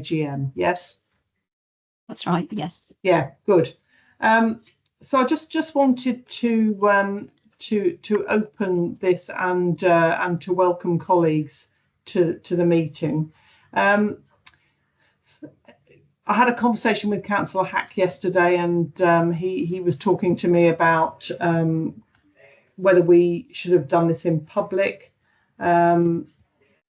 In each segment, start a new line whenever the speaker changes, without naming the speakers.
AGM. Yes,
that's right. Yes.
Yeah, good. So I just wanted to open this and to welcome colleagues to the meeting. I had a conversation with Councillor Hack yesterday, and he was talking to me about whether we should have done this in public.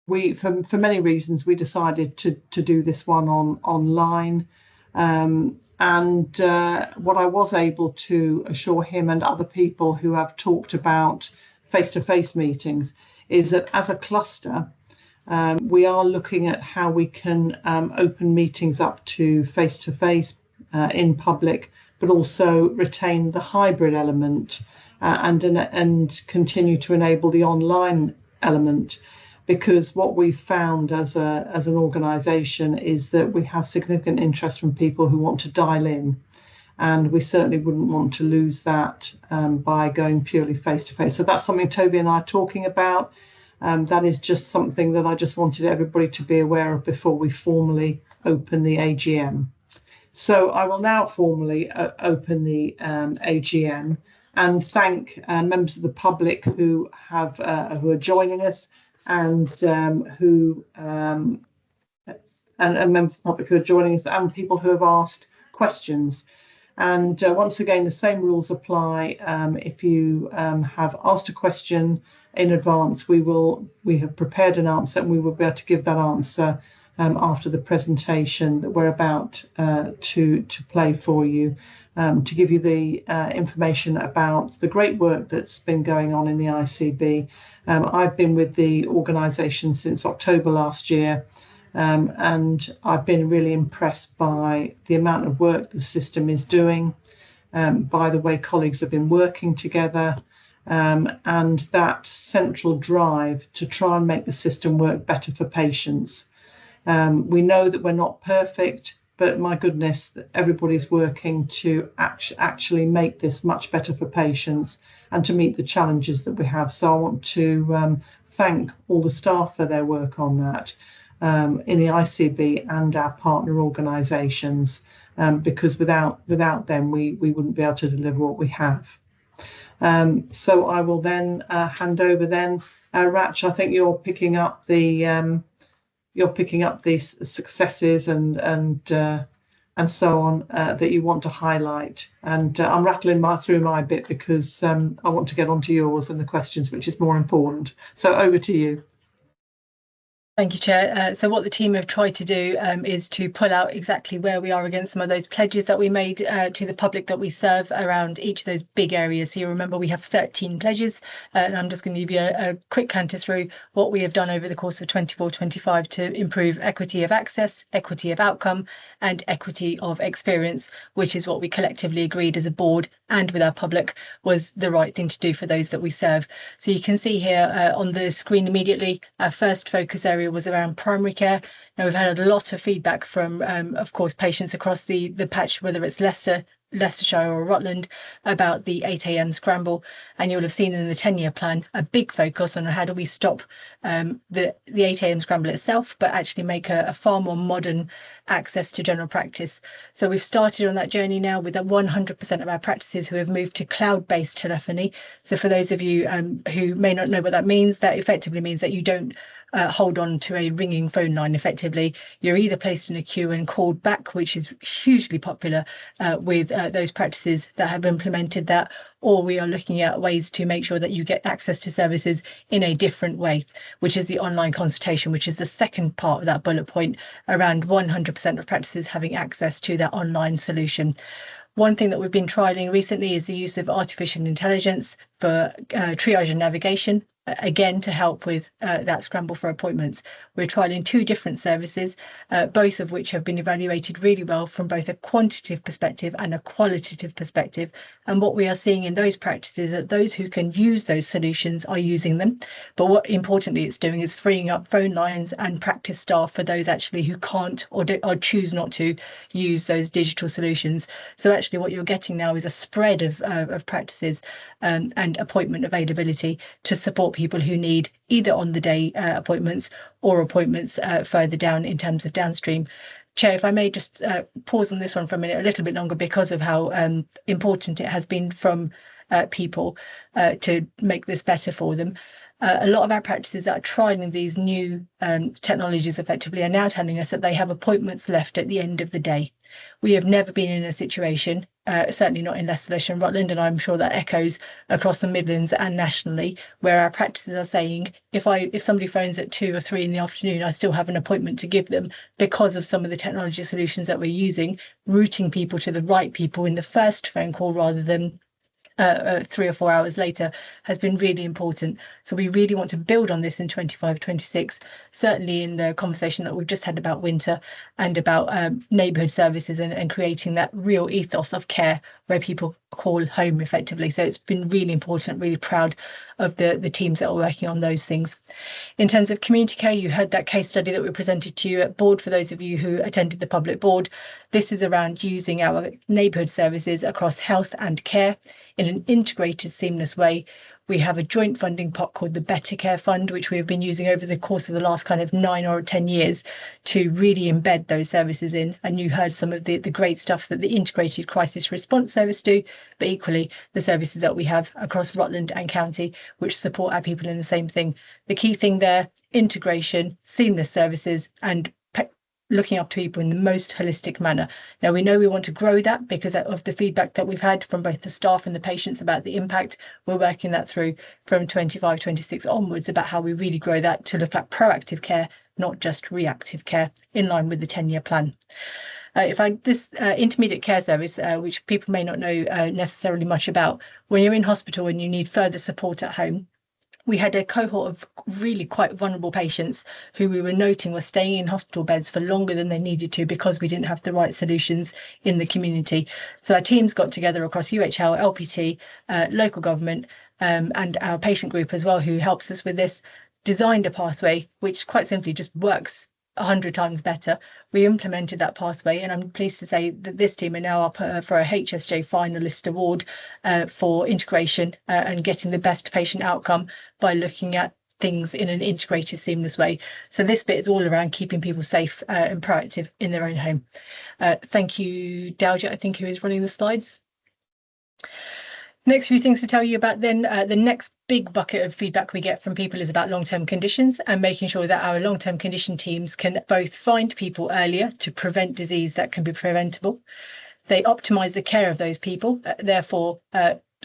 We, for many reasons, we decided to do this one online. And what I was able to assure him and other people who have talked about face-to-face meetings is that as a cluster, we are looking at how we can open meetings up to face-to-face in public, but also retain the hybrid element and continue to enable the online element. Because what we've found as an organisation is that we have significant interest from people who want to dial in, and we certainly wouldn't want to lose that by going purely face-to-face. So that's something Toby and I are talking about. That is just something that I just wanted everybody to be aware of before we formally open the AGM. So I will now formally open the AGM and thank members of the public who are joining us, and members of the public who are joining us, and people who have asked questions. And once again, the same rules apply. If you have asked a question in advance, we have prepared an answer, and we will be able to give that answer after the presentation that we're about to play for you, to give you the information about the great work that's been going on in the ICB. I've been with the organisation since October last year, and I've been really impressed by the amount of work the system is doing, by the way colleagues have been working together, and that central drive to try and make the system work better for patients. We know that we're not perfect, but my goodness, everybody's working to actually make this much better for patients and to meet the challenges that we have. So I want to thank all the staff for their work on that in the ICB and our partner organisations, because without them, we wouldn't be able to deliver what we have. So I will then hand over then. Rach, I think you're picking up these successes and so on that you want to highlight, and I'm rattling through my bit because I want to get onto yours and the questions, which is more important. So over to you.
Thank you, Chair. So what the team have tried to do is to pull out exactly where we are against some of those pledges that we made to the public that we serve around each of those big areas. So you remember we have 13 pledges, and I'm just going to give you a quick canter through what we have done over the course of 24-25 to improve equity of access, equity of outcome, and equity of experience, which is what we collectively agreed as a board and with our public was the right thing to do for those that we serve. So you can see here on the screen immediately, our first focus area was around primary care. Now we've had a lot of feedback from, of course, patients across the patch, whether it's Leicestershire or Rutland, about the 8 a.m. scramble, and you'll have seen in the 10-year plan a big focus on how do we stop the 8 a.m. scramble itself, but actually make a far more modern access to general practice. So we've started on that journey now with 100% of our practices who have moved to cloud-based telephony. So for those of you who may not know what that means, that effectively means that you don't hold on to a ringing phone line. Effectively, you're either placed in a queue and called back, which is hugely popular with those practices that have implemented that, or we are looking at ways to make sure that you get access to services in a different way, which is the online consultation, which is the second part of that bullet point, around 100% of practices having access to that online solution. One thing that we've been trialling recently is the use of artificial intelligence for triage and navigation, again, to help with that scramble for appointments. We're trialling 2 different services, both of which have been evaluated really well from both a quantitative perspective and a qualitative perspective. And what we are seeing in those practices is that those who can use those solutions are using them. But what importantly it's doing is freeing up phone lines and practice staff for those actually who can't or choose not to use those digital solutions. So actually what you're getting now is a spread of practices and appointment availability to support support people who need either on the day appointments or appointments further down in terms of downstream. Chair, if I may just pause on this one for a minute, a little bit longer, because of how important it has been from people to make this better for them. A lot of our practices that are trialing these new technologies effectively are now telling us that they have appointments left at the end of the day. We have never been in a situation, certainly not in Leicestershire and Rutland, and I'm sure that echoes across the Midlands and nationally, where our practices are saying, if somebody phones at 2 or 3 in the afternoon, I still have an appointment to give them, because of some of the technology solutions that we're using, routing people to the right people in the first phone call rather than 3 or 4 hours later, has been really important. So we really want to build on this in 25-26, certainly in the conversation that we've just had about winter and about neighbourhood services and creating that real ethos of care where people call home effectively. So it's been really important, really proud of the teams that are working on those things. In terms of community care, you heard that case study that we presented to you at board for those of you who attended the public board. This is around using our neighbourhood services across health and care in an integrated, seamless way. We have a joint funding pot called the Better Care Fund, which we have been using over the course of the last kind of 9 or 10 years to really embed those services in. And you heard some of the great stuff that the Integrated Crisis Response Service do, but equally the services that we have across Rutland and County, which support our people in the same thing. The key thing there, integration, seamless services, and looking after people in the most holistic manner. Now, we know we want to grow that because of the feedback that we've had from both the staff and the patients about the impact. We're working that through from 25-26 onwards about how we really grow that to look at proactive care, not just reactive care, in line with the 10-year plan. This intermediate care service, which people may not know necessarily much about, when you're in hospital and you need further support at home, we had a cohort of really quite vulnerable patients who we were noting were staying in hospital beds for longer than they needed to because we didn't have the right solutions in the community. So our teams got together across UHL, LPT, local government, and our patient group as well, who helps us with this, designed a pathway which quite simply just works 100 times better. We implemented that pathway, and I'm pleased to say that this team are now up for a HSJ finalist award for integration and getting the best patient outcome by looking at things in an integrated, seamless way. So this bit is all around keeping people safe and proactive in their own home. Thank you, Dowja, I think, who is running the slides. Next few things to tell you about then, the next big bucket of feedback we get from people is about long-term conditions and making sure that our long-term condition teams can both find people earlier to prevent disease that can be preventable. They optimise the care of those people, therefore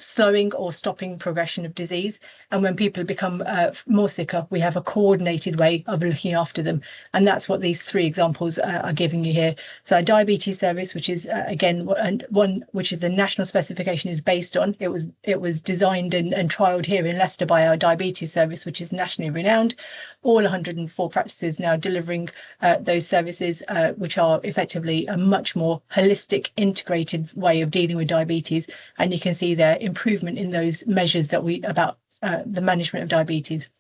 slowing or stopping progression of disease. And when people become more sicker, we have a coordinated way of looking after them. And that's what these 3 examples are giving you here. So our diabetes service, which is again one which is the national specification is based on. It was designed and trialled here in Leicester by our diabetes service, which is nationally renowned. All 104 practices now delivering those services, which are effectively a much more holistic, integrated way of dealing with diabetes. And you can see there improvement in those measures that about the management of diabetes.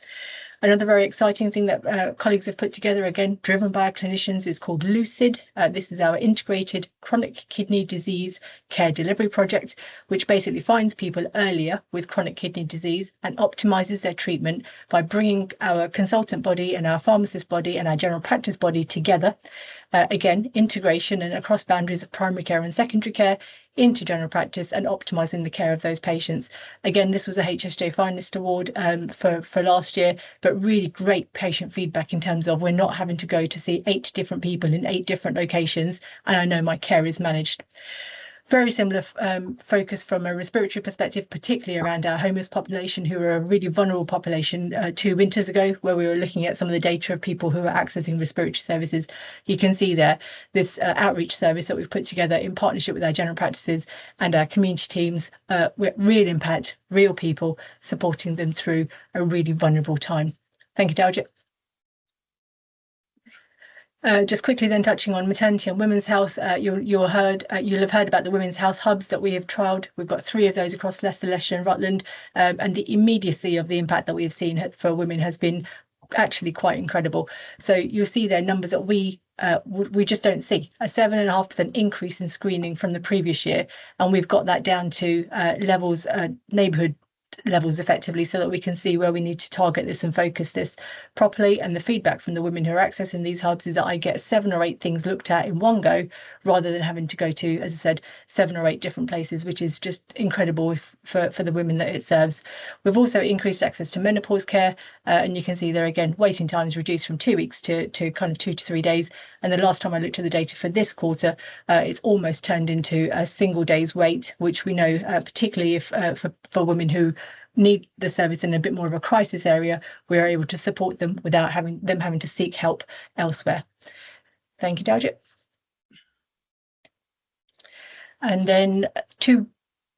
Another very exciting thing that colleagues have put together, again, driven by our clinicians, is called Lucid. This is our integrated chronic kidney disease care delivery project, which basically finds people earlier with chronic kidney disease and optimises their treatment by bringing our consultant body and our pharmacist body and our general practice body together. Again, integration and across boundaries of primary care and secondary care into general practice and optimising the care of those patients. Again, this was a HSJ Finalist Award for last year, but really great patient feedback in terms of we're not having to go to see 8 different people in 8 different locations, and I know my care is managed. Very similar focus from a respiratory perspective, particularly around our homeless population, who are a really vulnerable population 2 winters ago, where we were looking at some of the data of people who are accessing respiratory services. You can see there this outreach service that we've put together in partnership with our general practices and our community teams, with real impact, real people, supporting them through a really vulnerable time. Thank you, Dowja. Just quickly then touching on maternity and women's health, you'll have heard about the women's health hubs that we have trialled. We've got 3 of those across Leicestershire and Rutland, and the immediacy of the impact that we've seen for women has been actually quite incredible. So you'll see there numbers that we just don't see. A 7.5% increase in screening from the previous year, and we've got that down to levels, neighbourhood levels effectively, so that we can see where we need to target this and focus this properly. And the feedback from the women who are accessing these hubs is that I get 7 or 8 things looked at in one go, rather than having to go to, as I said, 7 or 8 different places, which is just incredible for the women that it serves. We've also increased access to menopause care, and you can see there again, waiting times reduced from 2 weeks to kind of 2 to 3 days. And the last time I looked at the data for this quarter, it's almost turned into a single day's wait, which we know, particularly if for women who need the service in a bit more of a crisis area, we are able to support them without having to seek help elsewhere. Thank you, Dalgit. And then 2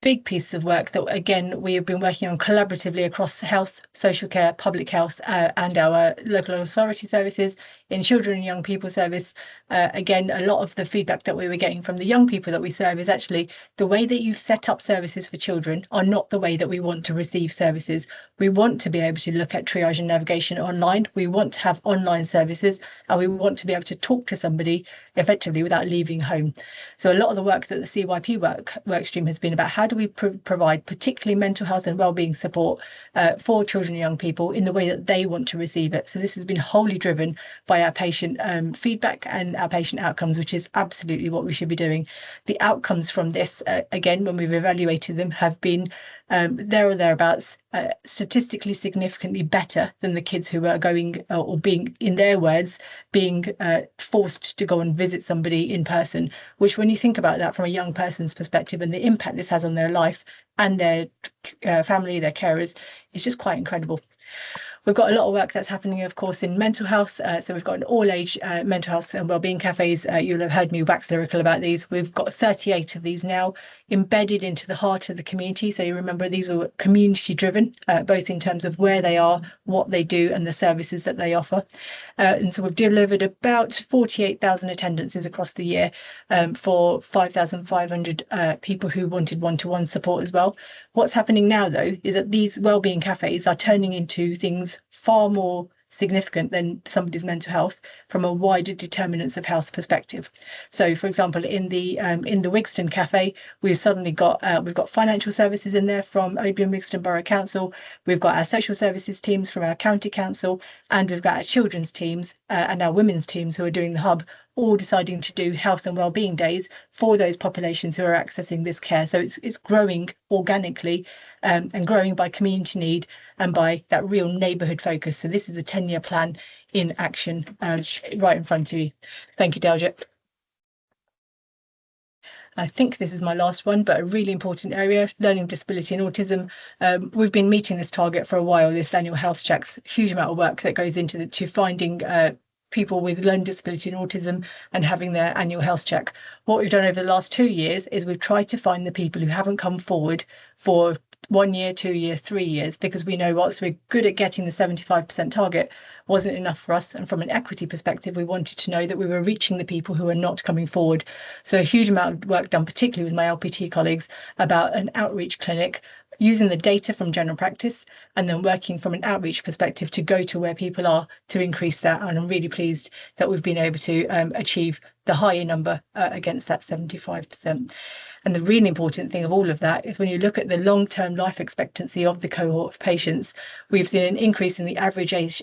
big pieces of work that, again, we have been working on collaboratively across health, social care, public health, and our local authority services. In children and young people service, again, a lot of the feedback that we were getting from the young people that we serve is actually the way that you've set up services for children are not the way that we want to receive services. We want to be able to look at triage and navigation online. We want to have online services, and we want to be able to talk to somebody effectively without leaving home. So a lot of the work that the CYP work stream has been about how do we provide particularly mental health and wellbeing support for children and young people in the way that they want to receive it. So this has been wholly driven by our patient feedback and our patient outcomes, which is absolutely what we should be doing. The outcomes from this, again, when we've evaluated them, have been there or thereabouts, statistically significantly better than the kids who are going or being, in their words, being forced to go and visit somebody in person, which, when you think about that from a young person's perspective and the impact this has on their life and their family, their carers, it's just quite incredible. We've got a lot of work that's happening, of course, in mental health. So we've got an all-age mental health and wellbeing cafes. You'll have heard me wax lyrical about these. We've got 38 of these now embedded into the heart of the community. So you remember these were community-driven, both in terms of where they are, what they do, and the services that they offer. And so we've delivered about 48,000 attendances across the year for 5,500 people who wanted one-to-one support as well. What's happening now, though, is that these wellbeing cafes are turning into things far more significant than somebody's mental health from a wider determinants of health perspective. So, for example, in the Wigston Cafe, we've suddenly got we've got financial services in there from Obion Wigston Borough Council. We've got our social services teams from our county council, and we've got our children's teams and our women's teams who are doing the hub, all deciding to do health and wellbeing days for those populations who are accessing this care. So it's growing organically and growing by community need and by that real neighbourhood focus. So this is a 10-year plan in action right in front of you. Thank you, Dalgit. I think this is my last one, but a really important area, learning disability and autism. We've been meeting this target for a while, this annual health checks, huge amount of work that goes into finding people with learning disability and autism and having their annual health check. What we've done over the last 2 years is we've tried to find the people who haven't come forward for 1 year, 2 year, 3 years, because we know whilst we're good at getting the 75% target, wasn't enough for us. And from an equity perspective, we wanted to know that we were reaching the people who are not coming forward. So a huge amount of work done, particularly with my LPT colleagues, about an outreach clinic, using the data from general practice and then working from an outreach perspective to go to where people are to increase that. And I'm really pleased that we've been able to achieve the higher number against that 75%. And the really important thing of all of that is when you look at the long-term life expectancy of the cohort of patients, we've seen an increase in the average age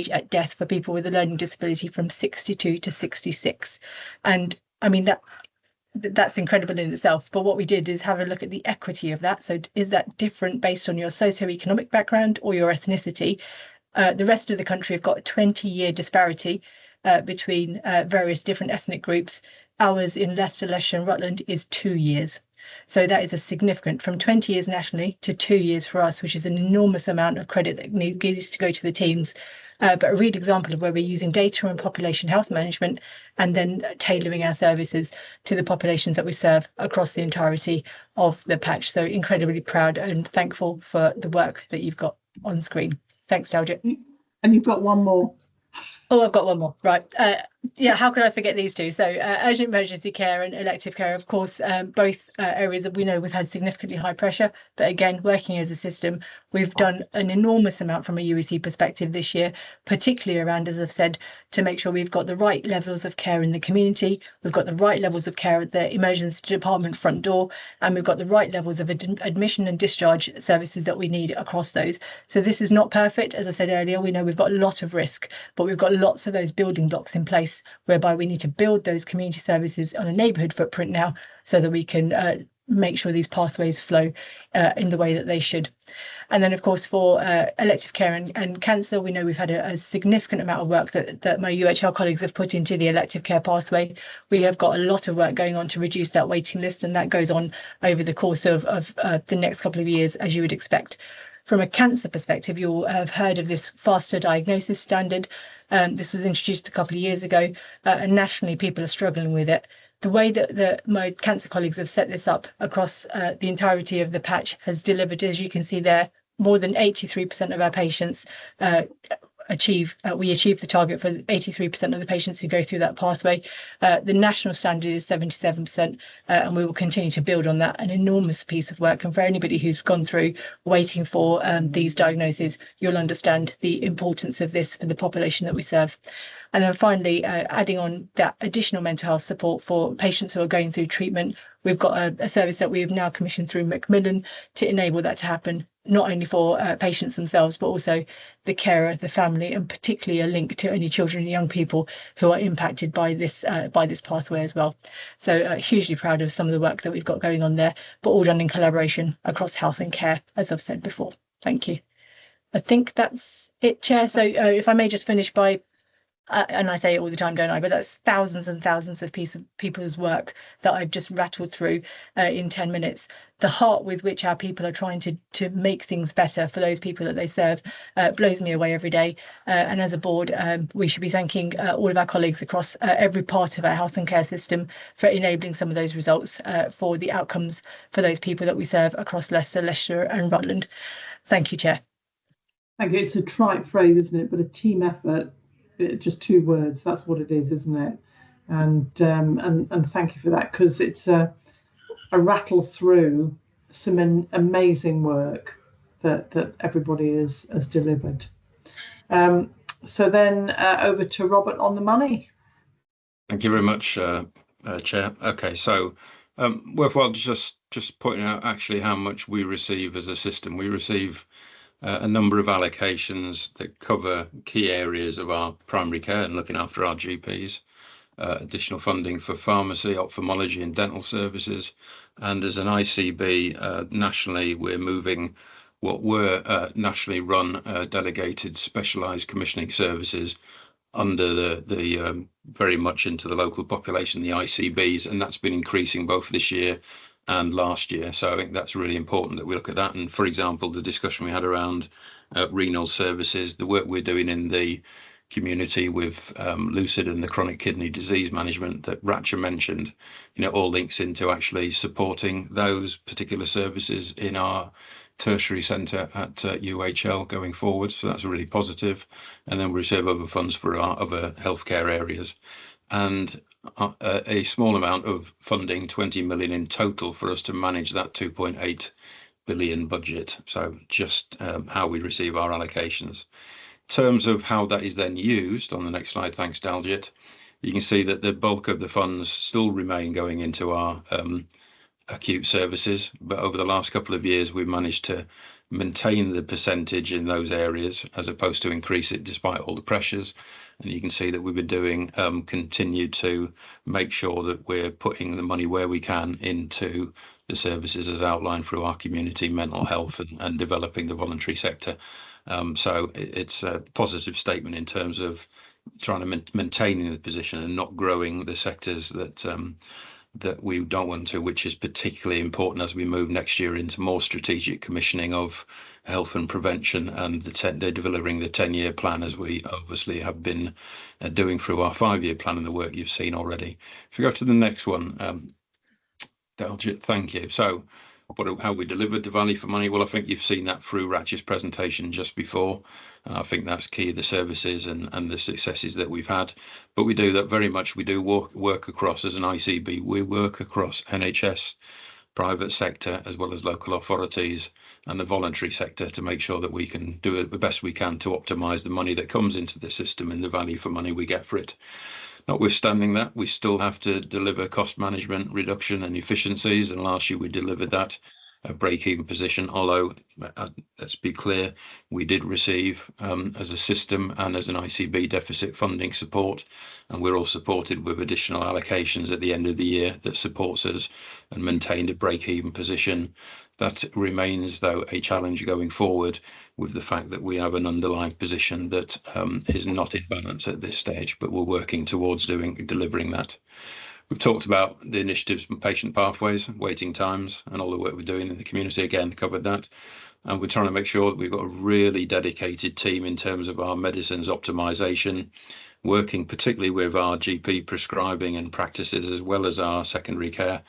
at death for people with a learning disability from 62 to 66. And I mean, that's incredible in itself. But what we did is have a look at the equity of that. So is that different based on your socioeconomic background or your ethnicity? The rest of the country have got a 20-year disparity between various different ethnic groups. Ours in Leicester, Leicestershire and Rutland is 2 years. So that is a significant, from 20 years nationally to 2 years for us, which is an enormous amount of credit that needs to go to the teams. But a real example of where we're using data and population health management and then tailoring our services to the populations that we serve across the entirety of the patch. So incredibly proud and thankful for the work that you've got on screen. Thanks, Dalgit.
And you've got one more.
Oh, I've got one more. Right. Yeah, how could I forget these two? So urgent emergency care and elective care, of course, both areas that we know we've had significantly high pressure. But again, working as a system, we've done an enormous amount from a UEC perspective this year, particularly around, as I've said, to make sure we've got the right levels of care in the community, we've got the right levels of care at the emergency department front door, and we've got the right levels of admission and discharge services that we need across those. So this is not perfect. As I said earlier, we know we've got a lot of risk, but we've got lots of those building blocks in place whereby we need to build those community services on a neighbourhood footprint now so that we can make sure these pathways flow in the way that they should. And then, of course, for elective care and cancer, we know we've had a significant amount of work that my UHL colleagues have put into the elective care pathway. We have got a lot of work going on to reduce that waiting list, and that goes on over the course of the next couple of years, as you would expect. From a cancer perspective, you'll have heard of this faster diagnosis standard. This was introduced a couple of years ago, and nationally people are struggling with it. The way that my cancer colleagues have set this up across the entirety of the patch has delivered, as you can see there, more than 83% of our patients we achieve the target for 83% of the patients who go through that pathway. The national standard is 77%, and we will continue to build on that. An enormous piece of work. And for anybody who's gone through waiting for these diagnoses, you'll understand the importance of this for the population that we serve. And then finally, adding on that additional mental health support for patients who are going through treatment, we've got a service that we have now commissioned through Macmillan to enable that to happen, not only for patients themselves, but also the carer, the family, and particularly a link to any children and young people who are impacted by this pathway as well. So hugely proud of some of the work that we've got going on there, but all done in collaboration across health and care, as I've said before. Thank you. I think that's it, Chair. So if I may just finish by and I say it all the time, don't I? But that's thousands and thousands of people's work that I've just rattled through in 10 minutes. The heart with which our people are trying to make things better for those people that they serve blows me away every day. And as a board, we should be thanking all of our colleagues across every part of our health and care system for enabling some of those results for the outcomes for those people that we serve across Leicester, Leicestershire and Rutland. Thank you, Chair.
Thank you. It's a trite phrase, isn't it? But a team effort. Just two words, that's what it is, isn't it? And thank you for that, because it's a rattle through some amazing work that everybody has delivered. So then over to Robert on the money.
Thank you very much, Chair. Okay, so worthwhile just pointing out actually how much we receive as a system. We receive a number of allocations that cover key areas of our primary care and looking after our GPs, additional funding for pharmacy, ophthalmology and dental services. And as an ICB, nationally, we're moving what were nationally run delegated specialised commissioning services under the very much into the local population, the ICBs, and that's been increasing both this year and last year. So I think that's really important that we look at that. And for example, the discussion we had around renal services, the work we're doing in the community with lucid and the chronic kidney disease management that Ratcha mentioned, all links into actually supporting those particular services in our tertiary centre at UHL going forward. So that's really positive. And then we receive other funds for our other healthcare areas. And a small amount of funding, 20 million in total, for us to manage that 2.8 billion budget. So just how we receive our allocations. In terms of how that is then used, on the next slide, thanks Daljit, you can see that the bulk of the funds still remain going into our acute services, but over the last couple of years we've managed to maintain the percentage in those areas as opposed to increase it despite all the pressures. And you can see that we've been doing continue to make sure that we're putting the money where we can into the services as outlined through our community mental health and developing the voluntary sector. So it's a positive statement in terms of trying to maintaining the position and not growing the sectors that we don't want to, which is particularly important as we move next year into more strategic commissioning of health and prevention, and they're delivering the 10-year plan as we obviously have been doing through our 5-year plan and the work you've seen already. If you go to the next one, Daljit, thank you. So how we delivered the value for money. Well, I think you've seen that through Ratch's presentation just before, and I think that's key, the services and the successes that we've had. But we do that very much. We do work across, as an ICB, we work across NHS, private sector, as well as local authorities and the voluntary sector, to make sure that we can do it the best we can to optimise the money that comes into the system and the value for money we get for it. Notwithstanding that, we still have to deliver cost management reduction and efficiencies, and last year we delivered that, a break-even position, although let's be clear, we did receive as a system and as an ICB deficit funding support, and we're all supported with additional allocations at the end of the year that supports us and maintained a break-even position. That remains, though, a challenge going forward, with the fact that we have an underlying position that is not in balance at this stage, but we're working towards delivering that. We've talked about the initiatives from patient pathways, waiting times, and all the work we're doing in the community, again, covered that. And we're trying to make sure that we've got a really dedicated team in terms of our medicines optimisation, working particularly with our GP prescribing and practices, as well as our secondary care,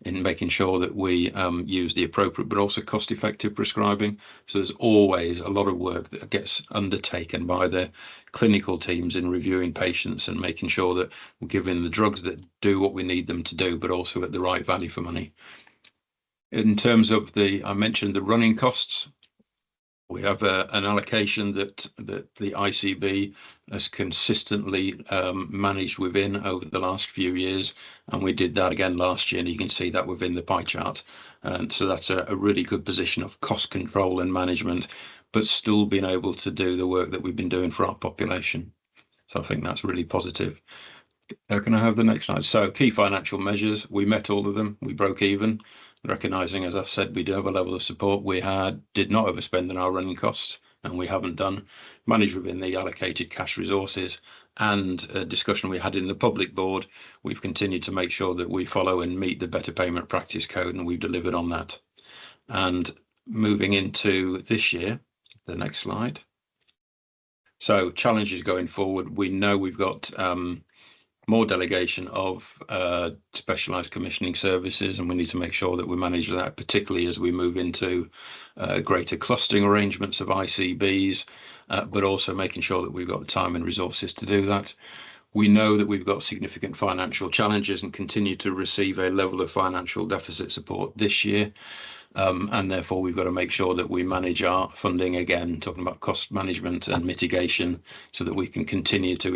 in making sure that we use the appropriate but also cost-effective prescribing. So there's always a lot of work that gets undertaken by the clinical teams in reviewing patients and making sure that we're giving the drugs that do what we need them to do, but also at the right value for money. In terms of I mentioned the running costs. We have an allocation that the ICB has consistently managed within over the last few years, and we did that again last year, and you can see that within the pie chart. And so that's a really good position of cost control and management, but still being able to do the work that we've been doing for our population. So I think that's really positive. Can I have the next slide? So key financial measures, we met all of them. We broke even, recognising, as I've said, we do have a level of support. We did not overspend in our running costs, and we haven't done. Managed within the allocated cash resources, and a discussion we had in the public board, we've continued to make sure that we follow and meet the Better Payment Practice Code, and we've delivered on that. And moving into this year, the next slide. So challenges going forward, we know we've got more delegation of specialised commissioning services, and we need to make sure that we manage that, particularly as we move into greater clustering arrangements of ICBs, but also making sure that we've got the time and resources to do that. We know that we've got significant financial challenges and continue to receive a level of financial deficit support this year. And therefore we've got to make sure that we manage our funding, again, talking about cost management and mitigation, so that we can continue to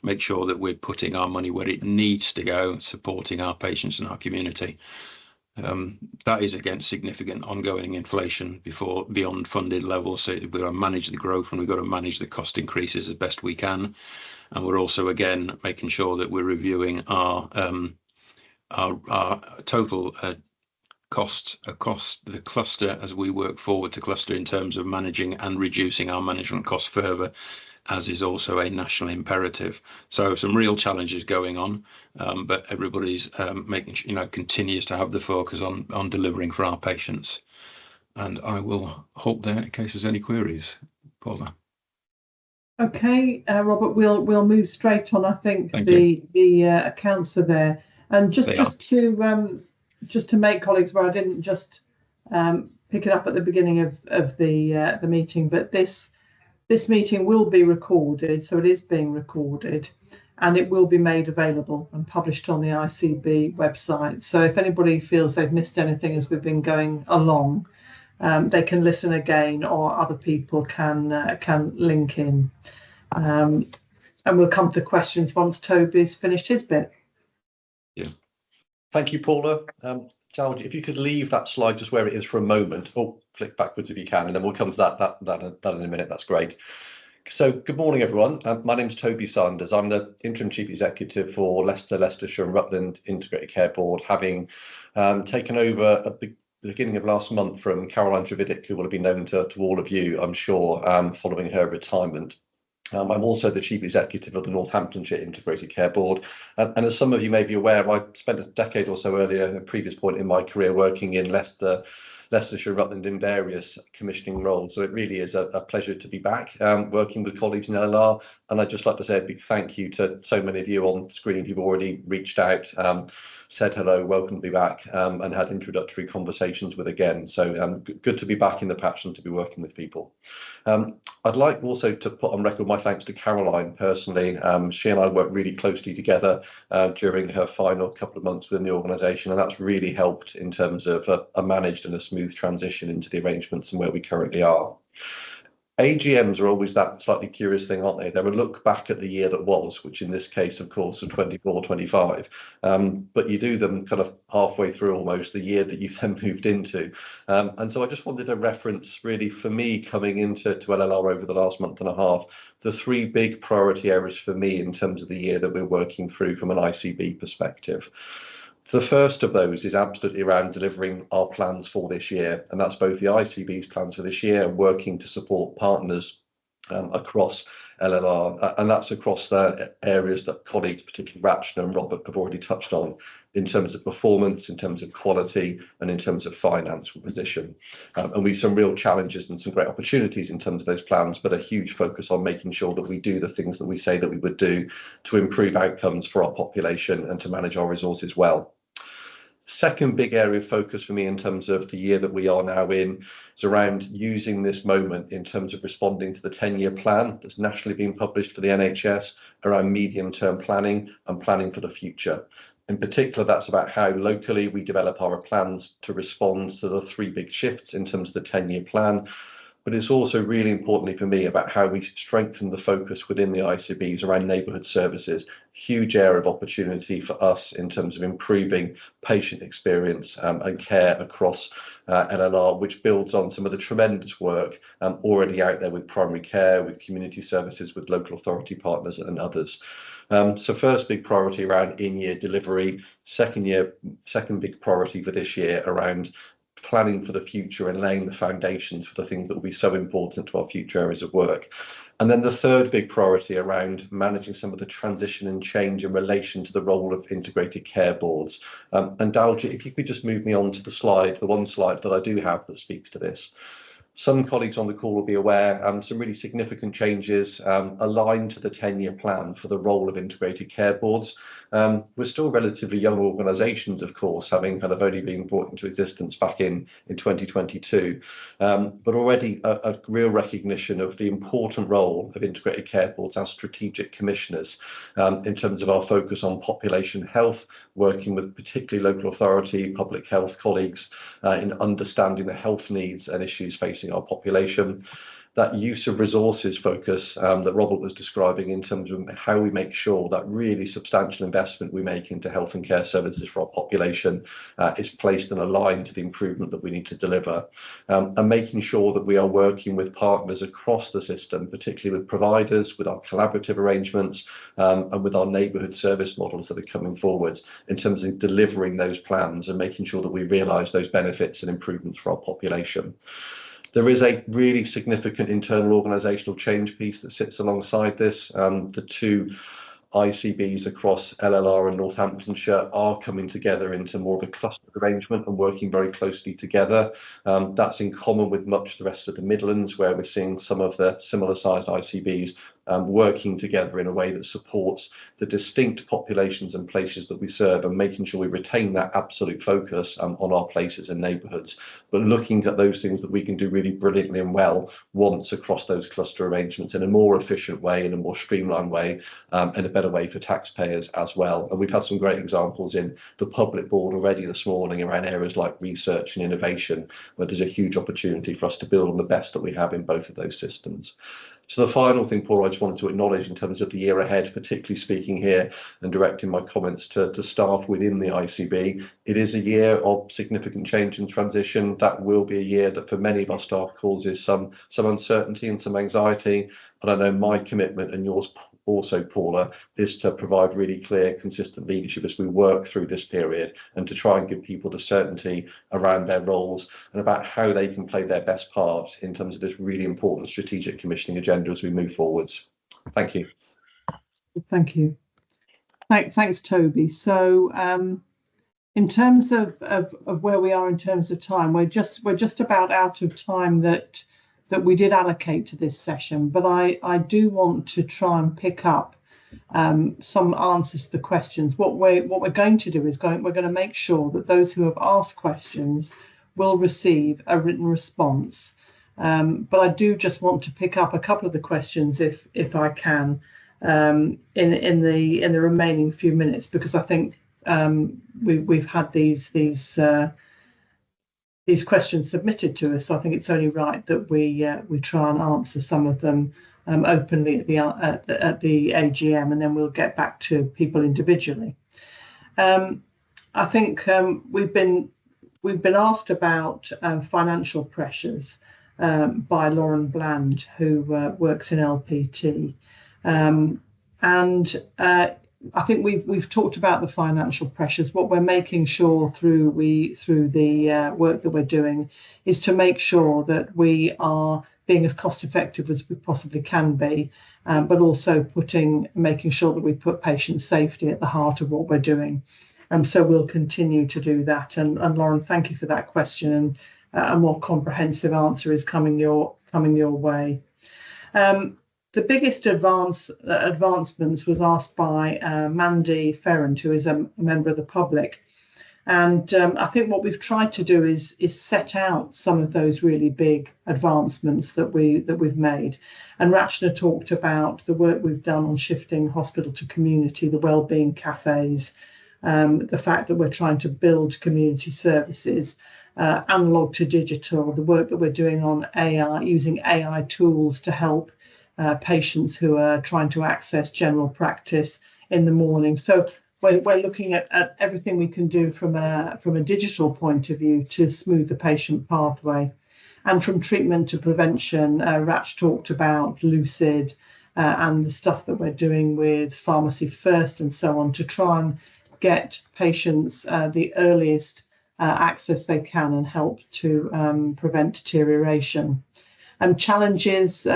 make sure that we're putting our money where it needs to go, supporting our patients and our community. That is against significant ongoing inflation beyond funded levels. So we've got to manage the growth, and we've got to manage the cost increases as best we can. And we're also, again, making sure that we're reviewing our total costs across the cluster as we work forward to cluster, in terms of managing and reducing our management costs further, as is also a national imperative. So some real challenges going on, but everybody's making, continues to have the focus on delivering for our patients. And I will halt there in case there's any queries. Paula.
Okay, Robert, we'll move straight on. I think the accounts are there, and just to make colleagues aware, I didn't just pick it up at the beginning of the meeting, but this meeting will be recorded, so it is being recorded, and it will be made available and published on the ICB website. So if anybody feels they've missed anything as we've been going along, they can listen again, or other people can link in. And we'll come to questions once Toby's finished his bit.
Yeah.
Thank you, Paula. Gerald, if you could leave that slide just where it is for a moment, or flick backwards if you can, and then we'll come to that in a minute. That's great. So good morning, everyone. My name's Toby Sanders. I'm the Interim Chief Executive for Leicester, Leicestershire and Rutland Integrated Care Board, having taken over at the beginning of last month from Caroline Trevidick, who will have been known to all of you, I'm sure, following her retirement. I'm also the Chief Executive of the Northamptonshire Integrated Care Board, and as some of you may be aware, I spent a decade or so earlier, a previous point in my career, working in Leicester, Leicestershire, Rutland in various commissioning roles. So it really is a pleasure to be back working with colleagues in LLR, and I'd just like to say a big thank you to so many of you on screen who've already reached out said hello, welcome to be back, and had introductory conversations with again. So good to be back in the patch and to be working with people. I'd like also to put on record my thanks to Caroline personally. She and I worked really closely together during her final couple of months within the organisation, and that's really helped in terms of a managed and a smooth transition into the arrangements and where we currently are. AGMs are always that slightly curious thing, aren't they? They're a look back at the year that was, which in this case, of course, was 24-25. But you do them kind of halfway through almost the year that you've then moved into. And so I just wanted to reference, really, for me, coming into LLR over the last month and a half, the three big priority areas for me in terms of the year that we're working through from an ICB perspective. The first of those is absolutely around delivering our plans for this year, and that's both the ICB's plans for this year and working to support partners across LLR, and that's across the areas that colleagues, particularly Rachna and Robert, have already touched on in terms of performance, in terms of quality, and in terms of financial position. And we've some real challenges and some great opportunities in terms of those plans, but a huge focus on making sure that we do the things that we say that we would do to improve outcomes for our population and to manage our resources well. Second big area of focus for me in terms of the year that we are now in is around using this moment in terms of responding to the 10-year plan that's nationally been published for the NHS around medium-term planning and planning for the future. In particular, that's about how locally we develop our plans to respond to the three big shifts in terms of the 10-year plan. But it's also really importantly for me about how we strengthen the focus within the ICBs around neighbourhood services. Huge area of opportunity for us in terms of improving patient experience and care across LLR, which builds on some of the tremendous work already out there with primary care, with community services, with local authority partners and others. So first big priority around in-year delivery, second big priority for this year around planning for the future and laying the foundations for the things that will be so important to our future areas of work. And then the third big priority around managing some of the transition and change in relation to the role of integrated care boards. And Dalji, if you could just move me on to the one slide that I do have that speaks to this. Some colleagues on the call will be aware some really significant changes aligned to the 10-year plan for the role of integrated care boards. We're still relatively young organisations, of course, having kind of only been brought into existence back in 2022, but already a real recognition of the important role of integrated care boards as strategic commissioners in terms of our focus on population health, working with particularly local authority, public health colleagues in understanding the health needs and issues facing our population. That use of resources focus that Robert was describing in terms of how we make sure that really substantial investment we make into health and care services for our population is placed and aligned to the improvement that we need to deliver, and making sure that we are working with partners across the system, particularly with providers, with our collaborative arrangements and with our neighbourhood service models that are coming forwards in terms of delivering those plans and making sure that we realise those benefits and improvements for our population. There is a really significant internal organisational change piece that sits alongside this. The two ICBs across LLR and Northamptonshire are coming together into more of a clustered arrangement and working very closely together. That's in common with much of the rest of the Midlands, where we're seeing some of the similar sized ICBs working together in a way that supports the distinct populations and places that we serve and making sure we retain that absolute focus on our places and neighbourhoods, but looking at those things that we can do really brilliantly and well once across those cluster arrangements in a more efficient way, in a more streamlined way, and a better way for taxpayers as well. And we've had some great examples in the public board already this morning around areas like research and innovation, where there's a huge opportunity for us to build on the best that we have in both of those systems. So the final thing, Paul, I just wanted to acknowledge in terms of the year ahead, particularly speaking here and directing my comments to staff within the ICB, it is a year of significant change and transition. That will be a year that for many of our staff causes some uncertainty and some anxiety. But I know my commitment and yours also, Paula, is to provide really clear, consistent leadership as we work through this period and to try and give people the certainty around their roles and about how they can play their best part in terms of this really important strategic commissioning agenda as we move forwards. Thank you.
Thank you. Thanks, Toby. So in terms of where we are in terms of time, we're just about out of time that we did allocate to this session, but I do want to try and pick up some answers to the questions. What we're going to do is we're going to make sure that those who have asked questions will receive a written response. But I do just want to pick up a couple of the questions, if I can, in the remaining few minutes, because I think we've had these questions submitted to us. So I think it's only right that we try and answer some of them openly at the AGM, and then we'll get back to people individually. I think we've been asked about financial pressures by Lauren Bland, who works in LPT, and I think we've talked about the financial pressures. What we're making sure through the work that we're doing is to make sure that we are being as cost effective as we possibly can be, but also making sure that we put patient safety at the heart of what we're doing. So we'll continue to do that. And Lauren, thank you for that question, and a more comprehensive answer is coming your way. The biggest advancements was asked by Mandy Ferrand, who is a member of the public. And I think what we've tried to do is set out some of those really big advancements that we've made. And Rachna talked about the work we've done on shifting hospital to community, the wellbeing cafes, the fact that we're trying to build community services, analog to digital, the work that we're doing on AI, using AI tools to help patients who are trying to access general practice in the morning. So we're looking at everything we can do from a digital point of view to smooth the patient pathway. And from treatment to prevention, Rach talked about Lucid and the stuff that we're doing with Pharmacy First and so on to try and get patients the earliest access they can and help to prevent deterioration. Challenges,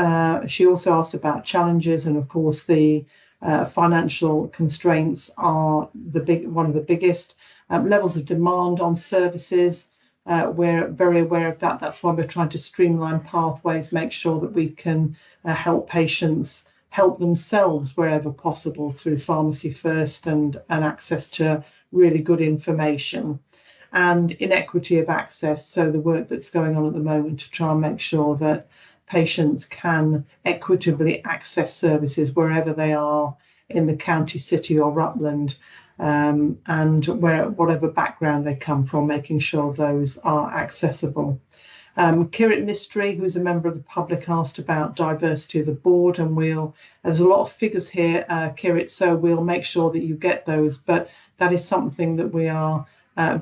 she also asked about challenges, and of course the financial constraints are one of the biggest. Levels of demand on services, we're very aware of that. That's why we're trying to streamline pathways, make sure that we can help patients help themselves wherever possible through Pharmacy First and access to really good information. And inequity of access, so the work that's going on at the moment to try and make sure that patients can equitably access services wherever they are in the county, city or Rutland, and whatever background they come from, making sure those are accessible. Kirit Mistry, who's a member of the public, asked about diversity of the board, and there's a lot of figures here, Kirit, so we'll make sure that you get those, but that is something that we are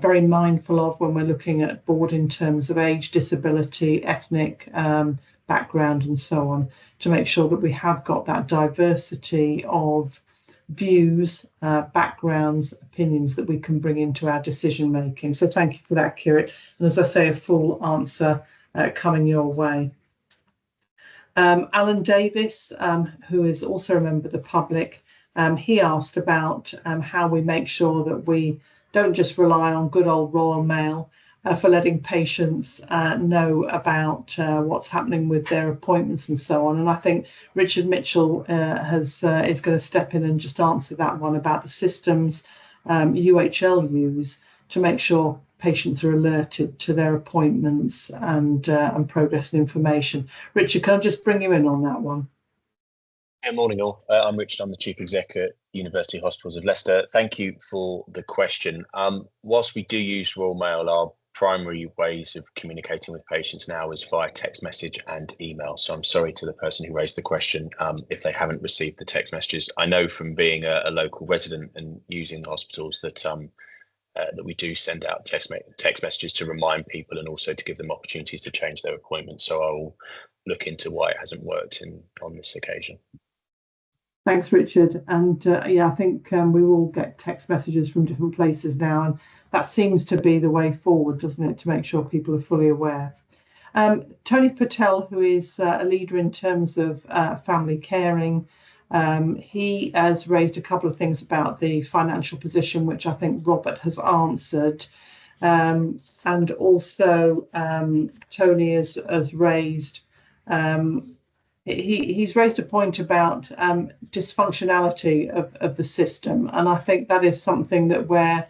very mindful of when we're looking at board in terms of age, disability, ethnic background and so on, to make sure that we have got that diversity of views, backgrounds, opinions that we can bring into our decision making. So thank you for that, Kirit. And as I say, a full answer coming your way. Alan Davis, who is also a member of the public, he asked about how we make sure that we don't just rely on good old Royal Mail for letting patients know about what's happening with their appointments and so on. And I think Richard Mitchell is going to step in and just answer that one about the systems UHL use to make sure patients are alerted to their appointments and progress and information. Richard, can I just bring you in on that one?
Good morning all. I'm Richard, I'm the Chief Exec at University Hospitals of Leicester. Thank you for the question. Whilst we do use Royal Mail, our primary ways of communicating with patients now is via text message and email. So I'm sorry to the person who raised the question if they haven't received the text messages. I know from being a local resident and using the hospitals that that we do send out text messages to remind people and also to give them opportunities to change their appointments. So I will look into why it hasn't worked on this occasion.
Thanks, Richard. And yeah, I think we all get text messages from different places now, and that seems to be the way forward, doesn't it, to make sure people are fully aware. Tony Patel, who is a leader in terms of family caring, he has raised a couple of things about the financial position, which I think Robert has answered. And also Tony has raised he's raised a point about dysfunctionality of the system, and I think that is something that we're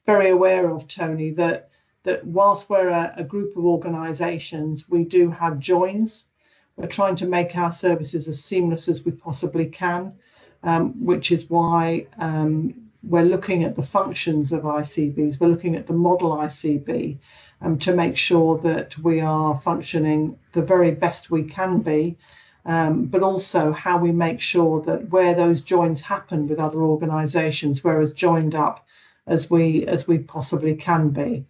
very aware of, Tony, that whilst we're a group of organisations, we do have joins. We're trying to make our services as seamless as we possibly can, which is why we're looking at the functions of ICBs. We're looking at the model ICB to make sure that we are functioning the very best we can be, but also how we make sure that where those joins happen with other organisations, we're as joined up as we possibly can be.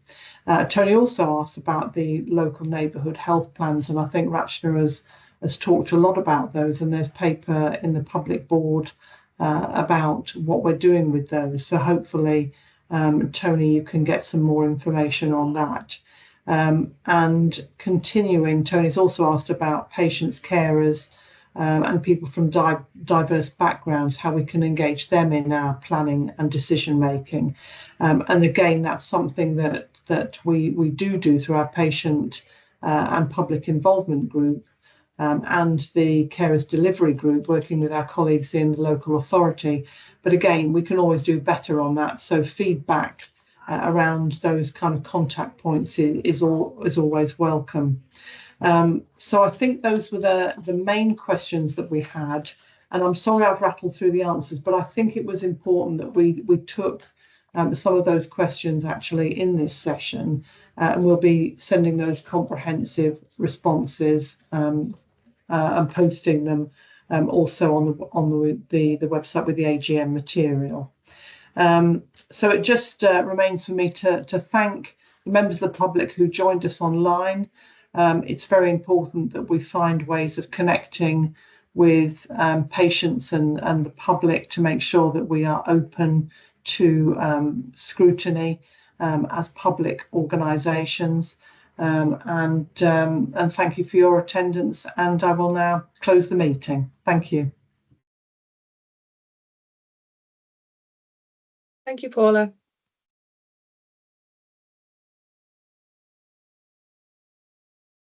Tony also asked about the local neighbourhood health plans, and I think Rachna has talked a lot about those, and there's paper in the public board about what we're doing with those. So hopefully, Tony, you can get some more information on that. And continuing, Tony's also asked about patients, carers, and people from diverse backgrounds, how we can engage them in our planning and decision making. And again, that's something that we do through our patient and public involvement group, and the carers delivery group, working with our colleagues in the local authority. But again, we can always do better on that. So feedback around those kind of contact points is always welcome. So I think those were the main questions that we had. And I'm sorry I've rattled through the answers, but I think it was important that we took some of those questions actually in this session, and we'll be sending those comprehensive responses and posting them also on the website with the AGM material. So it just remains for me to thank the members of the public who joined us online. It's very important that we find ways of connecting with patients and the public to make sure that we are open to scrutiny as public organisations. And thank you for your attendance, and I will now close the meeting. Thank you.
Thank you, Paula.